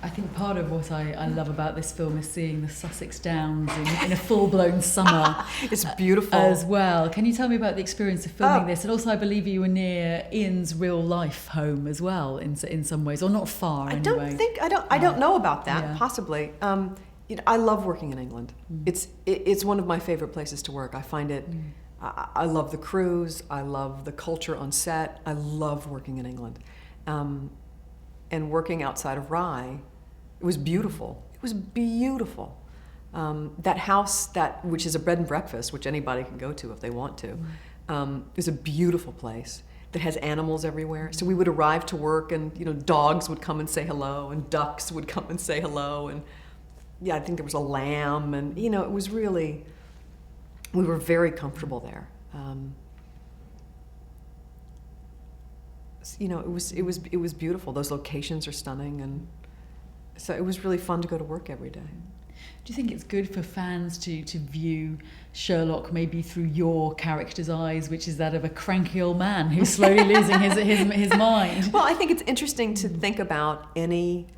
I think part of what I love about this film is seeing the Sussex Downs in a full-blown summer. It's beautiful. As well. Can you tell me about the experience of filming this? And also I believe you were near Ian's real-life home as well, in some ways, or not far anyway. I don't know about that, possibly. I love working in England. It's one of my favorite places to work. I find it, I love the crews, I love the culture on set, I love working in England. And working outside of Rye, it was beautiful. It was beautiful. That house, which is a bed and breakfast, which anybody can go to if they want to, is a beautiful place that has animals everywhere. So we would arrive to work and, dogs would come and say hello and ducks would come and say hello. And I think there was a lamb and, it was really, we were very comfortable there. It was beautiful. Those locations are stunning, and so it was really fun to go to work every day. Do you think it's good for fans to view Sherlock maybe through your character's eyes, which is that of a cranky old man who's slowly losing his mind? Well, I think it's interesting to think about any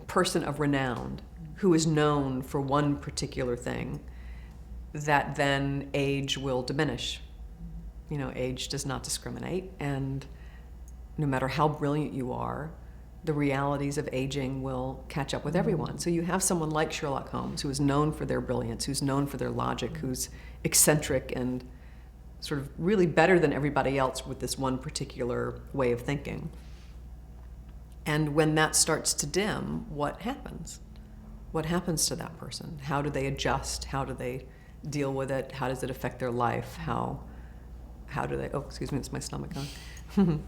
person of renown who is known for one particular thing that then age will diminish. Age does not discriminate, and no matter how brilliant you are, the realities of aging will catch up with everyone. So you have someone like Sherlock Holmes, who is known for their brilliance, who's known for their logic, who's eccentric and sort of really better than everybody else with this one particular way of thinking. And when that starts to dim, what happens? What happens to that person? How do they adjust? How do they deal with it? How does it affect their life? How do they, excuse me, it's my stomach on.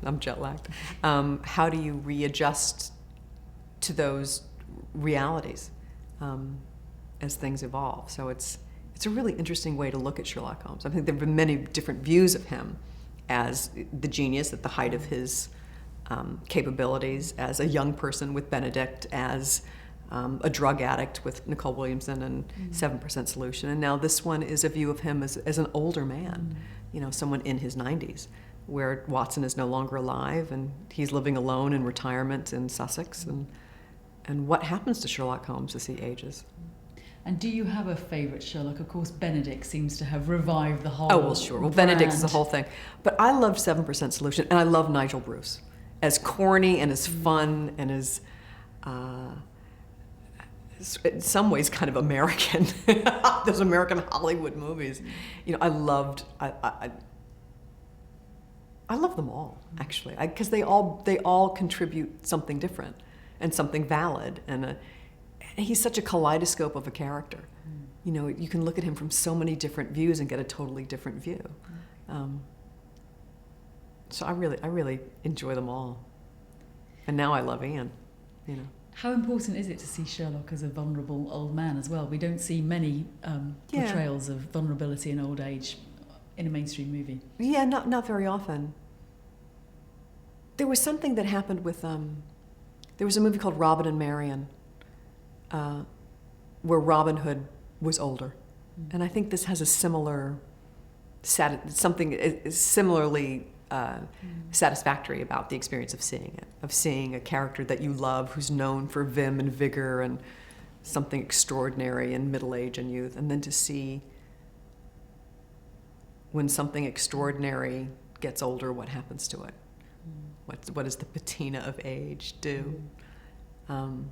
I'm jet lagged. How do you readjust to those realities as things evolve? So it's a really interesting way to look at Sherlock Holmes. I think there have been many different views of him as the genius at the height of his capabilities, as a young person with Benedict, as a drug addict with Nicole Williamson and 7% Solution. And now this one is a view of him as an older man, someone in his 90s, where Watson is no longer alive and he's living alone in retirement in Sussex. And what happens to Sherlock Holmes as he ages? And do you have a favourite Sherlock? Of course, Benedict seems to have revived the whole Oh, well, sure. Well, Benedict is the whole thing. But I love 7% Solution, and I love Nigel Bruce. As corny and as fun and as, in some ways, kind of American. Those American Hollywood movies. I loved them all, actually, because they all contribute something different and something valid. And he's such a kaleidoscope of a character. You can look at him from so many different views and get a totally different view. So I really enjoy them all. And now I love Ian, How important is it to see Sherlock as a vulnerable old man as well? We don't see many portrayals of vulnerability in old age in a mainstream movie. Yeah, not very often. There was something that happened with, there was a movie called Robin and Marian, where Robin Hood was older. And I think this has a similar, something is similarly satisfactory about the experience of seeing it, of seeing a character that you love who's known for vim and vigor and something extraordinary in middle age and youth, and then to see when something extraordinary gets older, what happens to it? What does the patina of age do? But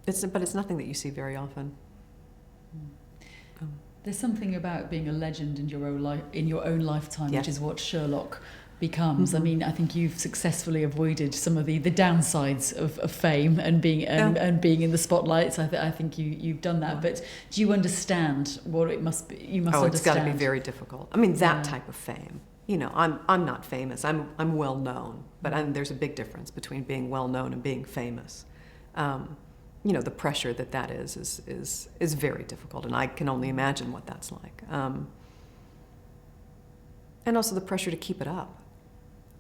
it's nothing that you see very often. There's something about being a legend in your own lifetime, Yes. which is what Sherlock becomes. I mean, I think you've successfully avoided some of the downsides of fame and being in the spotlights. I think you've done that. But do you understand what it must be? You must understand. It's got to be very difficult. I mean, that type of fame. I'm not famous. I'm well known, but there's a big difference between being well known and being famous. The pressure that is very difficult, and I can only imagine what that's like. And also the pressure to keep it up.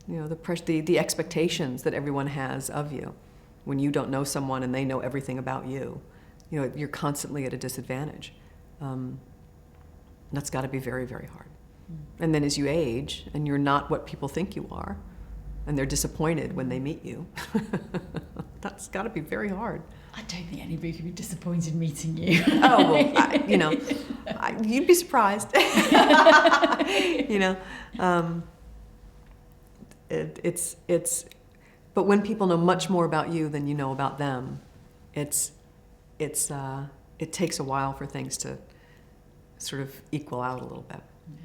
The expectations that everyone has of you. When you don't know someone and they know everything about you, you're constantly at a disadvantage. That's got to be very, very hard. And then as you age and you're not what people think you are, and they're disappointed when they meet you. That's got to be very hard. I don't think anybody could be disappointed meeting you. Oh, well, you'd be surprised. But when people know much more about you than you know about them, it takes a while for things to sort of equal out a little bit. Yeah.